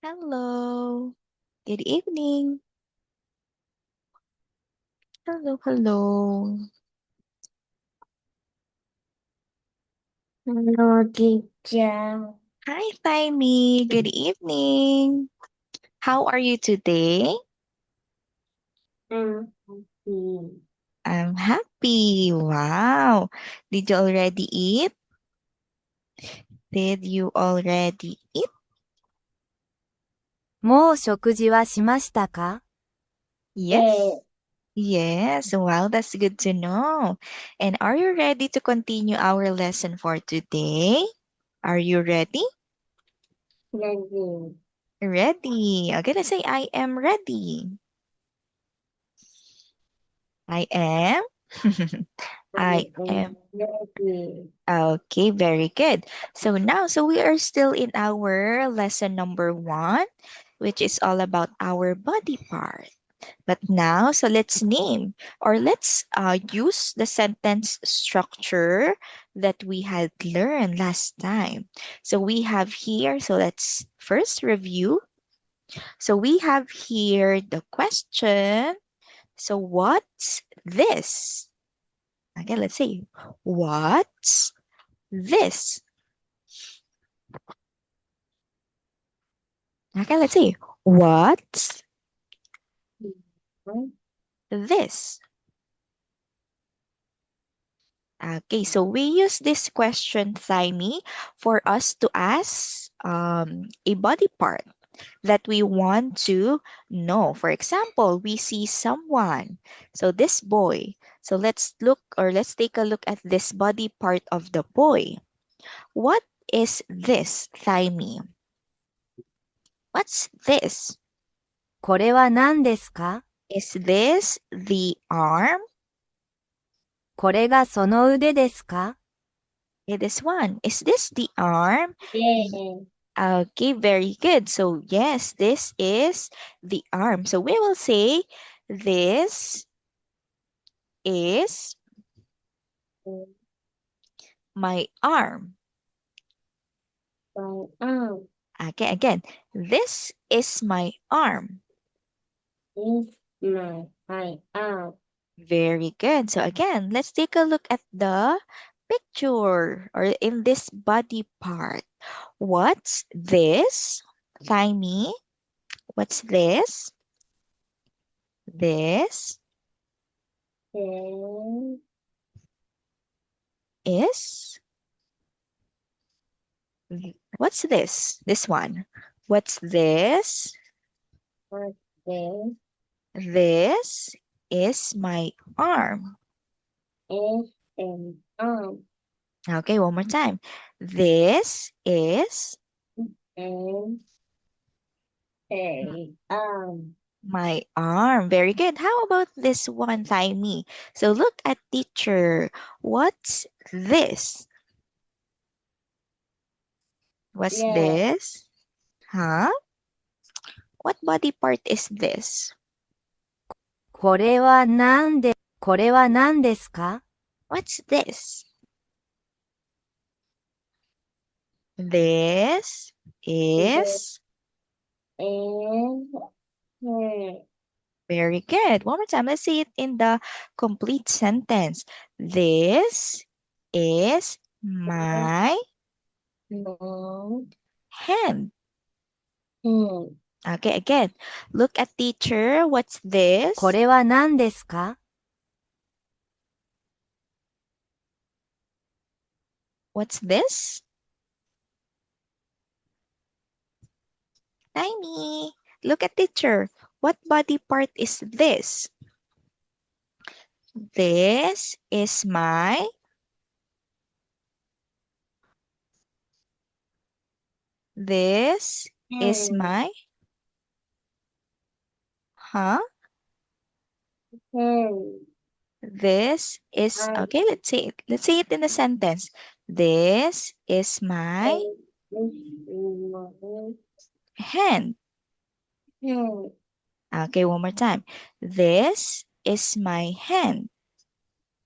Hello. Good evening. Hello, hello. Hello, teacher. Hi, Taimi. Good evening. How are you today? I'm happy. I'm happy. Wow. Did you already eat? Did you already eat? もう食事はしましたか？ Yes. Yes. Wow, that's good to know. And are you ready to continue our lesson for today? Are you ready? Ready. Ready. Okay, let's say I am ready. I am. I I am am. ready. Okay, very good. So we are still in our lesson number 1, which is all about our body part. But now, so let's name or let's use the sentence structure that we had learned last time. So we have here, so let's first review. So we have here the question. So what's this? Okay, let's say, what's this? Okay, let's see. What's this? Okay, so we use this question, Thyme, for us to ask a body part that we want to know. For example, we see someone. So this boy. So let's look or let's take a look at this body part of the boy. What is this, Thyme? What's this? これは何ですか？ Is this the arm? これがその腕ですか？ Okay, this one. Is this the arm? Yeah. Okay, very good. So, yes, this is the arm. So, we will say this is my arm. My arm Okay, again, this is my arm. is my arm. Very good. So, again, let's take a look at the picture or in this body part. What's this? Tiny. What's this? This Then is. What's this? This one. What's this? what this This is my arm. is an arm Okay, one more time. This is and a arm. my arm. Very good. How about this one, Tiny? So look at teacher. What's this? What's Yeah. this? Huh? What body part is this? これは何ですか？ What's this? This This is is her. very good. One more time. Let's say it in the complete sentence. This is my No. hand. Hmm. Okay, again. Look at teacher. What's こ this? れは何ですか？ What's this? Tiny. Look at teacher. What body part is this? This is my. This is Hand. my. Huh? Hand. This is I okay. Let's say it. Let's say it in a sentence. This is my am my hand. hand. Okay, one more time. This is my hand.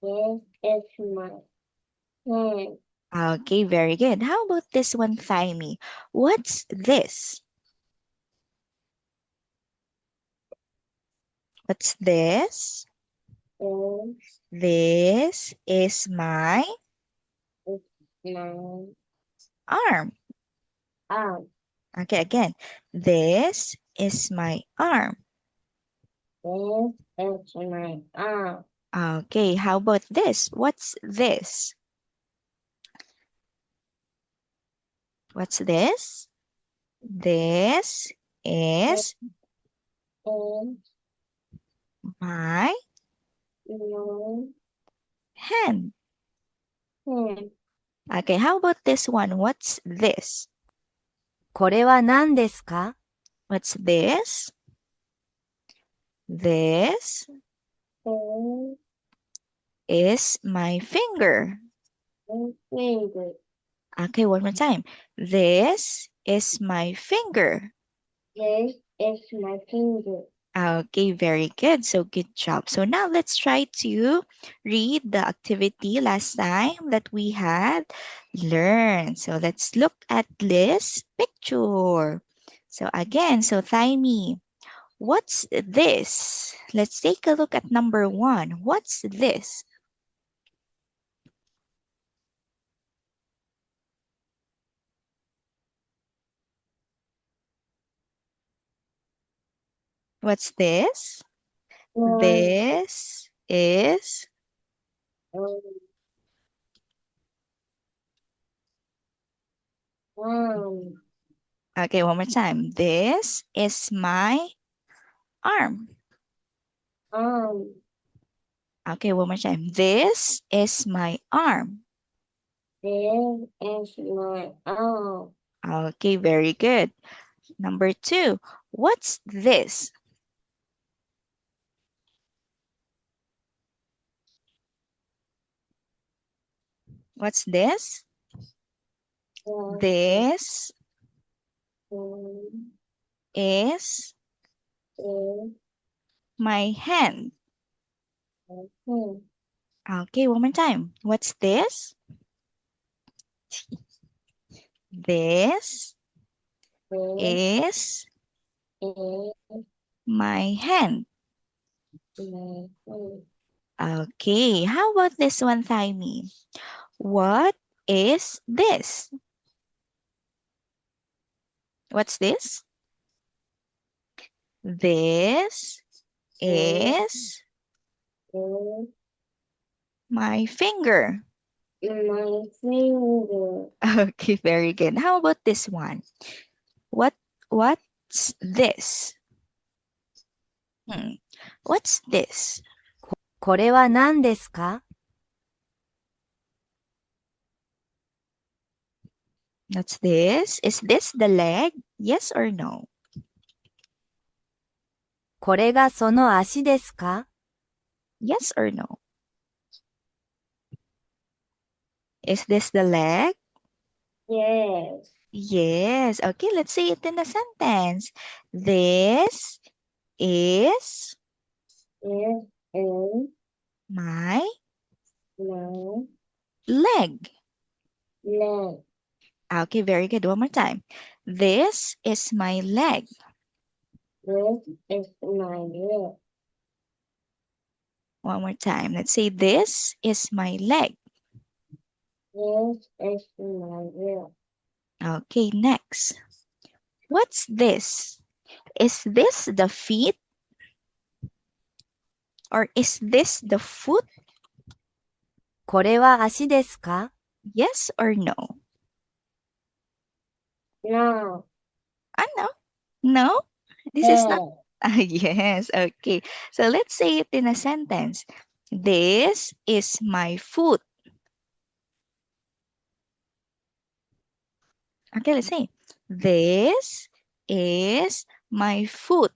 This is my hand. Okay, very good. How about this one, Thyme? What's this? What's this? is This is my my arm. arm. Okay, again. This is my arm. This is my arm. Okay, how about this? What's this? What's this? This is Is my my hand. hand. Okay, how about this one? What's this? これは何ですか What's this? This Is is my finger. my finger. Okay, one more time. This is my finger. This is my finger. Okay, very good. So good job. So now let's try to read the activity last time that we had learned. So let's look at this picture. So again, so Thaimi, what's this? Let's take a look at number 1. What's this? What's this? My This is arm. okay, one more time. This is my arm. Arm. Okay, one more time. This is my arm. This is my arm. Okay, very good. Number 2, what's this? What's this? This is Is my hand. my hand. Okay, one more time. What's this? This This is is my hand. my hand. Okay, how about this one, Thaimi? What is this? What's this? This is Is my finger. my finger. Okay, very good. How about this one? What's this? What's this? これは何ですか What's this? Is this the leg? Yes or no? これがその足ですか Yes or no? Is this the leg? Yes. Yes. Okay, let's say it in a sentence. This is Is in my my leg. leg. Okay, very good. One more time. This is my leg. This is my leg. One more time. Let's say this is my leg. This is my leg. Okay, next. What's this? Is this the feet? Or is this the foot? これは足ですか Yes or no? No. No. No? This is not. Yes. Yes, okay. So let's say it in a sentence. This is my foot. Okay, let's say. This is my foot.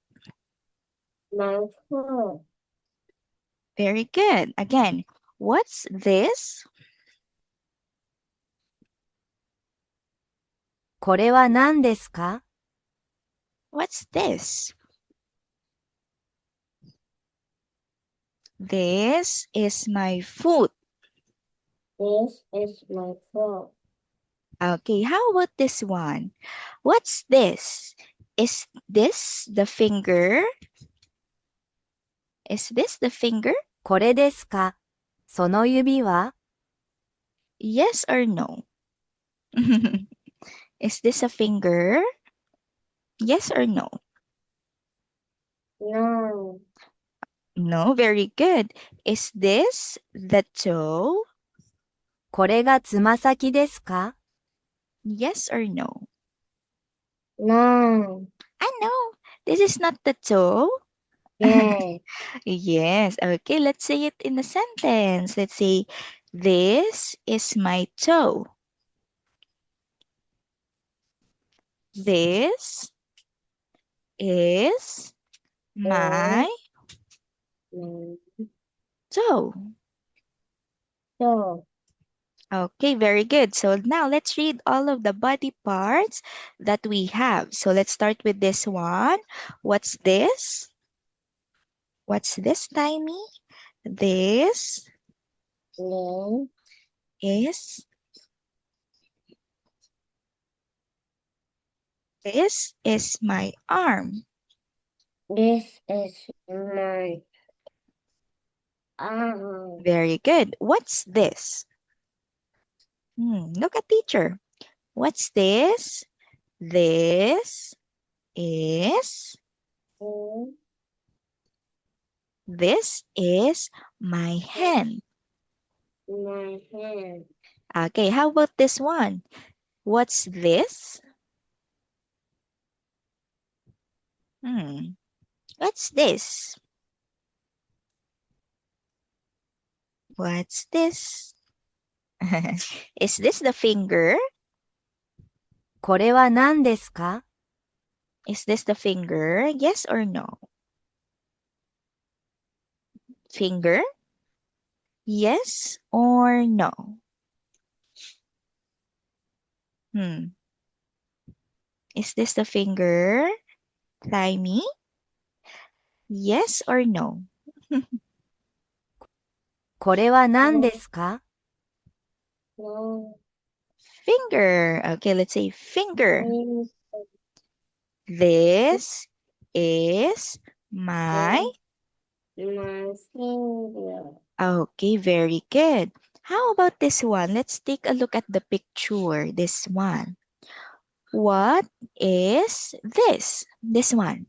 My foot. Very good. Again, what's this? これは何ですか What's this? This is my foot. This is my foot. Okay, how about this one? What's this? Is this the finger? Is this the finger? これですかその指は Yes or no? Is this a finger? Yes or no? No. No, very good. Is this the toe? これがつま先ですか Yes or no? No. No, this is not the toe. Yes. Yes. Okay, let's say it in a sentence. Let's say, this is my toe. This is my Mm. toe. So, Okay, very good. So now let's read all of the body parts that we have. So let's start with this one. What's this? What's this, Tiny? This then is this is my arm. this is my arm. Very good. What's this? Look at teacher. What's this? This is Mm. this is my hand. My hand. Okay, how about this one? What's this? What's this? What's this? Is this the finger? これは何ですか Is this the finger? Yes or no? Finger? Yes or no? Is this the finger? Try me? Yes or no? これは何ですか No. Finger. Okay, let's say finger. Mm. This is my. My finger. Okay, very good. How about this one? Let's take a look at the picture. This one. What is this? This one.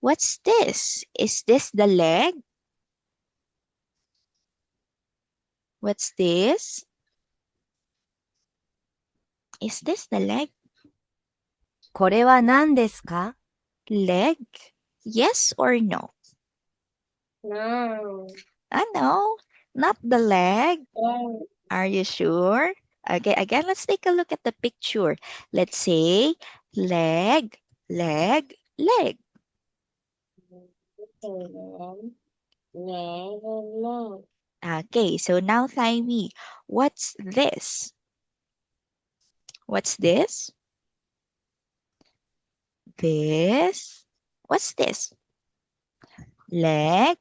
What's this? Is this the leg? What's this? Is this the leg? これは何ですか Leg? Yes or no? No. No, not the leg. Yes. Are you sure? Okay, again, let's take a look at the picture. Let's say leg, leg, leg. Leg. Okay, so now tell me, what's this? What's this? This. What's this? Leg,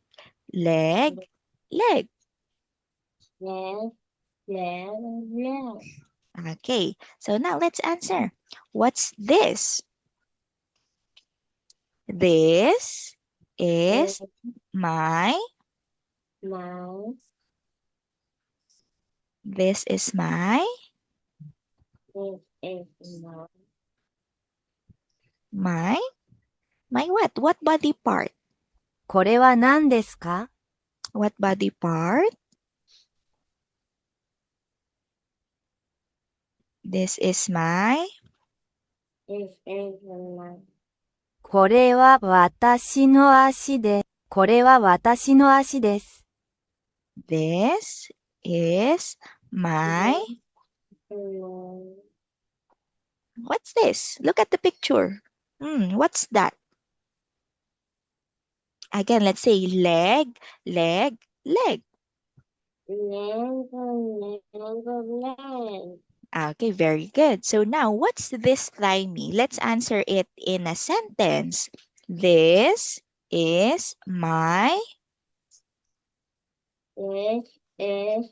leg, leg. Leg. Leg. Okay, so now let's answer. What's this? This is my, My. this is my, This is my. my, my what? What body part? これは何ですか What body part? This is my, This is my. これは私の足で、これは私の足です。 this is my, what's this? Look at the picture. What's that? Again, let's say leg, leg, leg. Leg. Okay, very good. So now, what's this, Raimi? Let's answer it in a sentence. This is my, This is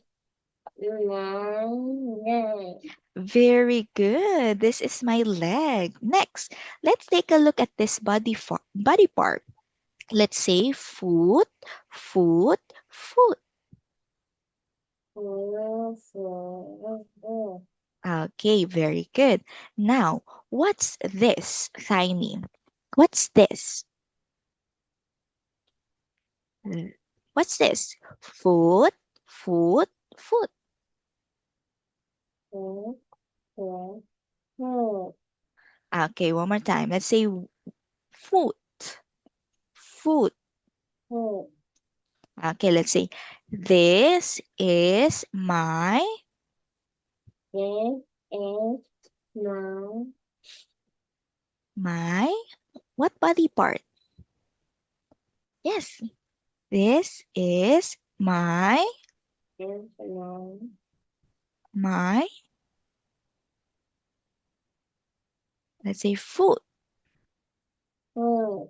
my leg. Very good. This is my leg. Next, let's take a look at this body part. Let's say foot, foot, foot. Okay, very good. Now, what's this, Tiny? What's this? Mm, What's this? Foot, foot, foot. Okay, one more time. Let's say foot, foot. Okay, let's say this is my This is my my what body part? Yes, this is is my let's say foot. foot.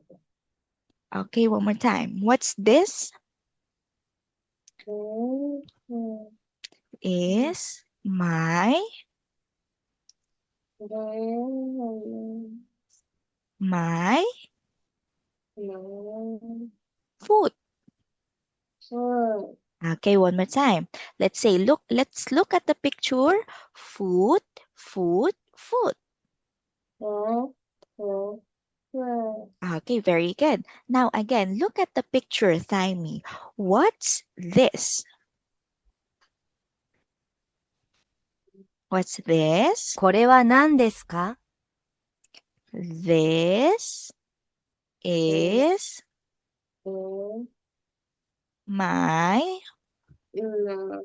Okay, one more time. What's this? This Is my my foot. foot. Okay, one more time. Let's look at the picture. Foot, foot, foot. Foot. Foot. Foot. Okay, very good. Now again, look at the picture, Thyme. What's this? What's this? これは何ですか？ This is Is my my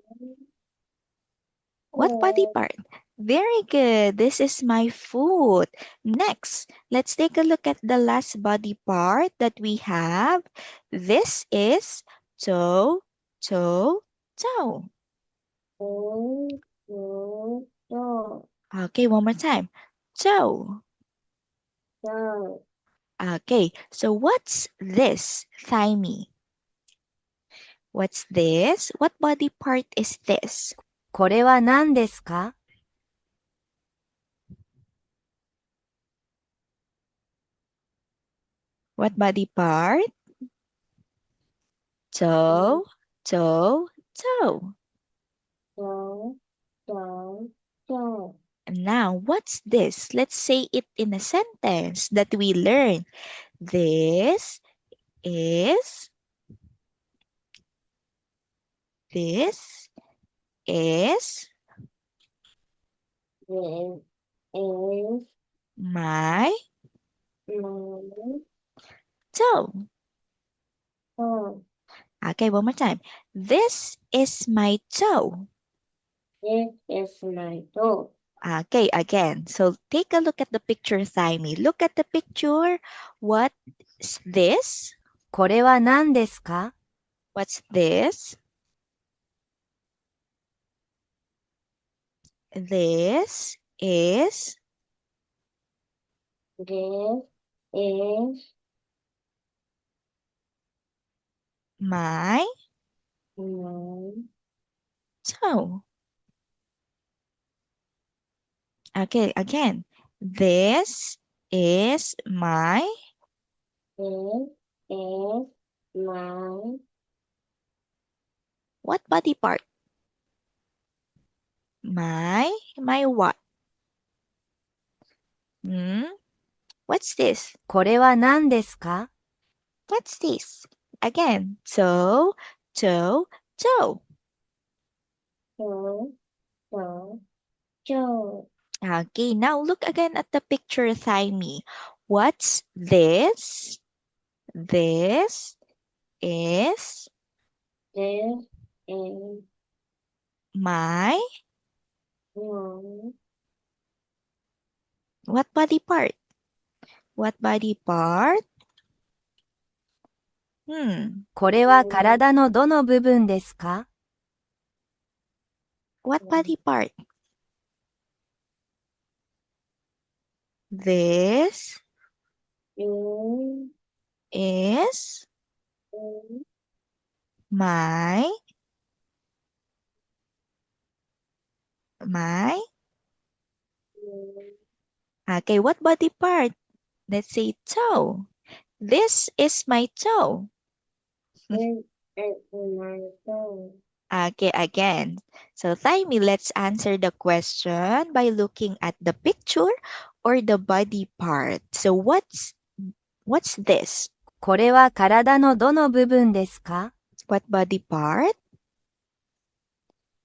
what body foot. part? Very good. This is my foot. Next, let's take a look at the last body part that we have. This is toe, toe, toe. Foot. Foot. Foot. Okay, one more time. Toe. Foot. Okay, so what's this, Thymie? What's this? What body part is this? これは何ですか？ What body part? Toe, toe, toe. Foot. Foot. Foot. Now, what's this? Let's say it in a sentence that we learn. This is, this is This is my my toe. foot. Okay, one more time. This is my toe. This is my toe. Okay, again. So take a look at the picture, Thymie. Look at the picture. What's this? これは何ですか？ What's this? This is This is my my toe. Okay, again. This is my this is my what body part? My what? Hmm? What's this? これは何ですか？ What's this? Again. Toe, toe, toe. toe, toe, toe. Okay, now look again at the picture, Thymie. What's this? This is This is my my what body part? What body part? これは体のどの部分ですか？ What body part? This in is in my Okay, what body part? Let's say toe. This is my toe. This is my toe. Okay, again. So, Taimi, let's answer the question by looking at the picture or the body part. So, what's this? これは体のどの部分ですか？ What body part?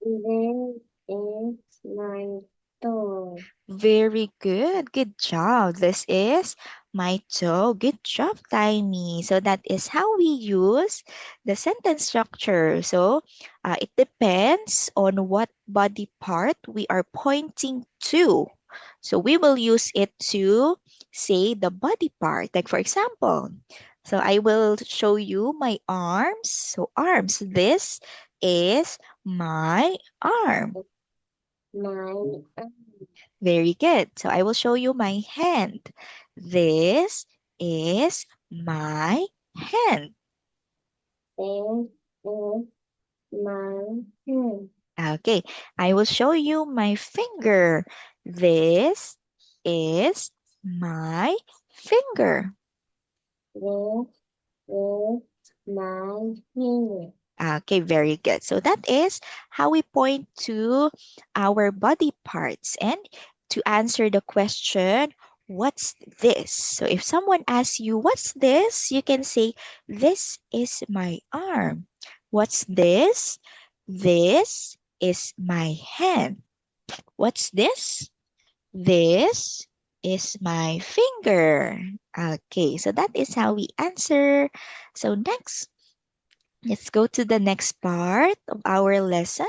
This is my toe. Very good. Good job. This is my toe. Good job, Taimi. So that is how we use the sentence structure. So it depends on what body part we are pointing to. So we will use it to say the body part. Like for example, so I will show you my arms. So arms, this is my arm. My Very good. So I will show you my hand. This is my hand. this is my hand. Okay, I will show you my finger. This is my finger. This is my finger. Okay, very good. So that is how we point to our body parts. And to answer the question, what's this? So if someone asks you, what's this? You can say, this is my arm. What's this? This is my hand. What's this? This is my finger. Okay, so that is how we answer. So next, let's go to the next part of our lesson.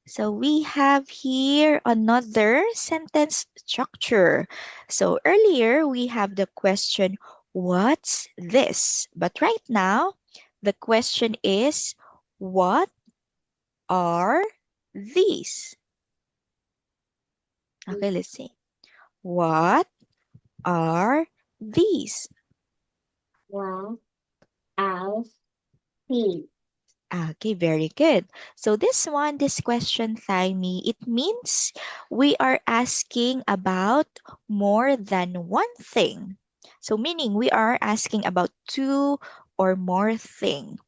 So we have here another sentence structure. So earlier we have the question, what's this? But right now, the question is, what are these? Okay, let's see. What are these? What are these? Okay, very good. So this question, Thaimi, it means we are asking about more than one thing. So meaning we are asking about two or more things.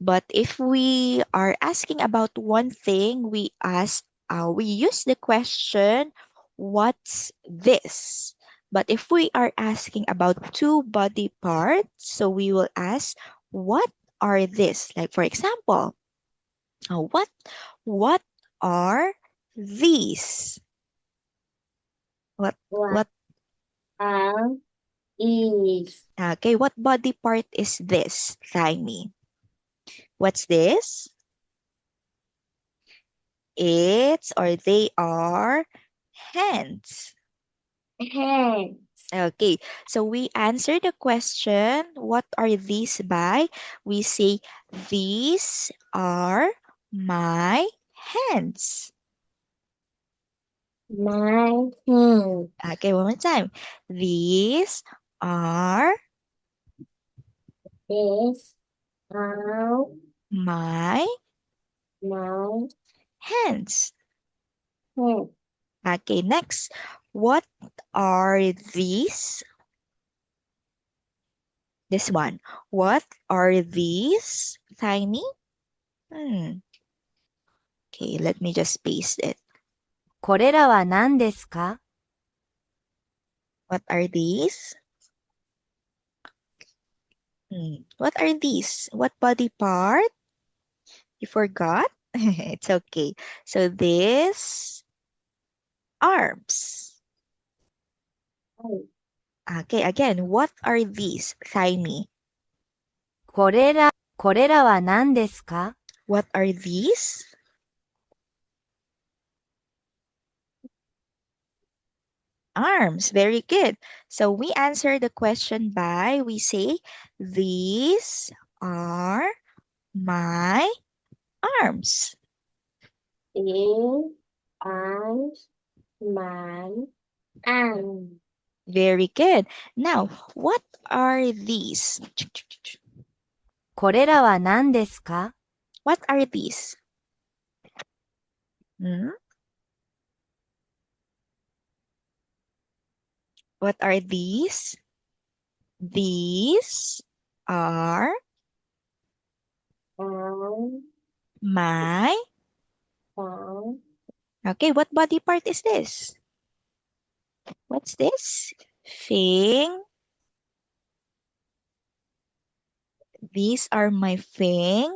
But if we are asking about one thing, we use the question, what's this? But if we are asking about two body parts, so we will ask, what are this? Like for example, what are these? What What what are these? okay, what body part is this, Tiny? What's this? It's or they are hands. Hands. Okay, so we answer the question, what are these by? We say, these are my hands. My hands. Okay, one more time. These are These are my my hands. hands. Okay, next. What are these? This one. What are these, Tiny? Hmm. Okay, let me just paste it. これらは何ですか？ What are these? What are these? What body part? You forgot? It's okay. So this arms. Okay, again, what are these, Tiny? これらは何ですか？ What are these? Arms. Very good. So we answer the question by, we say, these are my arms. These are my arms. Very good. Now, what are these? これらは何ですか？ What are these? Hmm? What are these? These are and my... and Okay, what body part is this? What's this? Fing. These are my fing.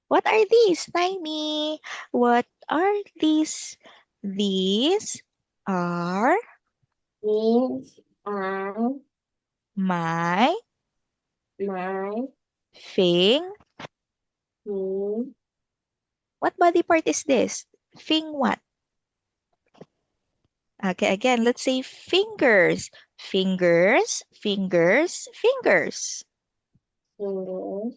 What are these, Tiny? What are these? These are these are my my fing. feet. What body part is this? Fing what? Okay, again, let's say fingers. Fingers, fingers, fingers. Fingers,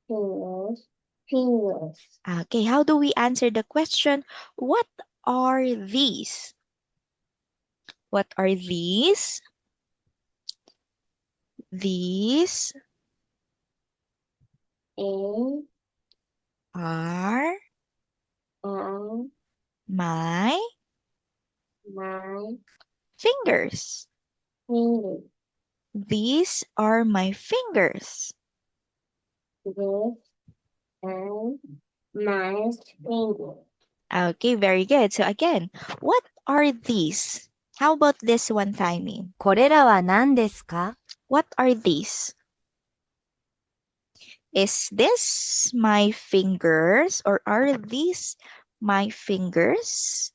fingers, fingers. Okay, how do we answer the question? What are these? What are these? These A are and my my fingers. fingers. These are my fingers. This and my fingers. Okay, very good. So again, what are these? How about this one, Timing? これらは何ですか What are these? Is this my fingers or are these my fingers?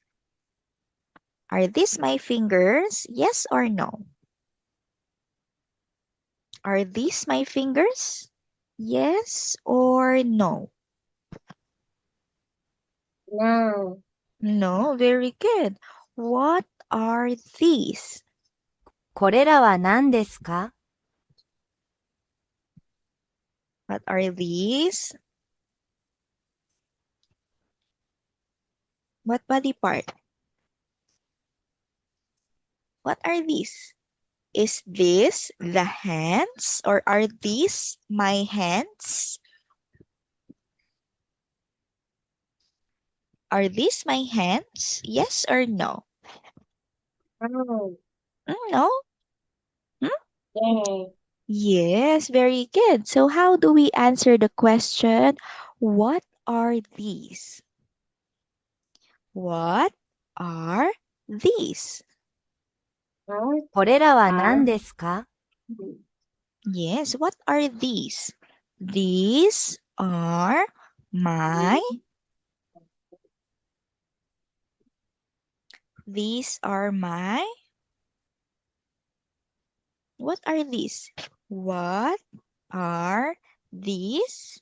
Are these my fingers? Yes or no? Are these my fingers? Yes or no? Now, No, very good. What are these? これらは何ですか What are these? What body part? What are these? Is this the hands or are these my hands? Are these my hands? Yes or no? now, No? yes. Yes, very good. So how do we answer the question? What are these? What are these? これらは何ですか Yes, what are these? These are my... These are my... What are these? What are these?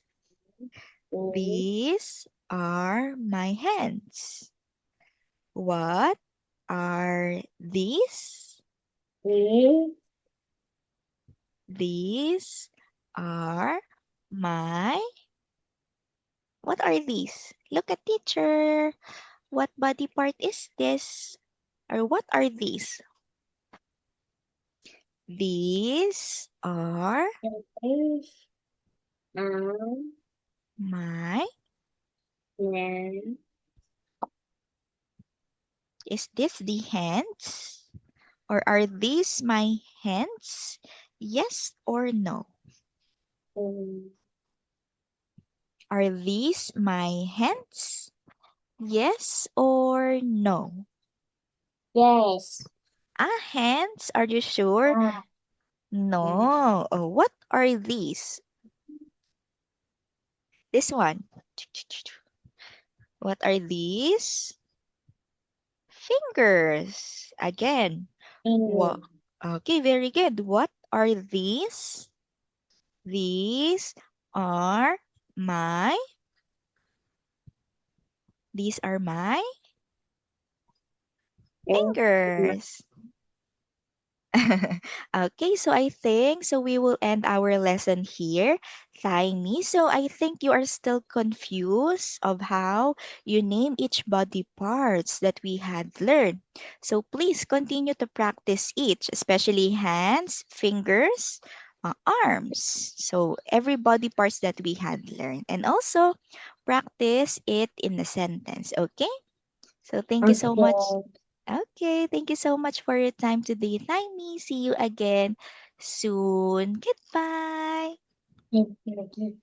These are my hands. What are these? These These are my... What are these? Look at teacher. What body part is this? Or what are these? These are is and my... then Is this the hands? Or are these my hands? Yes or no? Are these my hands? Yes or no? yes. Hands? Are you sure? Ah, No. Oh, what are these? This one. What are these? Fingers. Again. What? fingers. Okay, very good. What are these? These are my... These are my fingers. Okay, so I think so we will end our lesson here, Tiny. So I think you are still confused of how you name each body parts that we had learned. So please continue to practice each, especially hands, fingers, arms. So every body parts that we had learned. And also practice it in a sentence, okay? So thank you so much. Okay. Okay, thank you so much for your time today, Taimi. See you again soon. Goodbye. Thank you.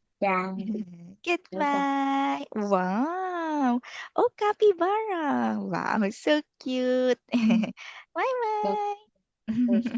Bye. Goodbye. Wow. Oh, capybara. Wow, so cute. Bye Bye. bye.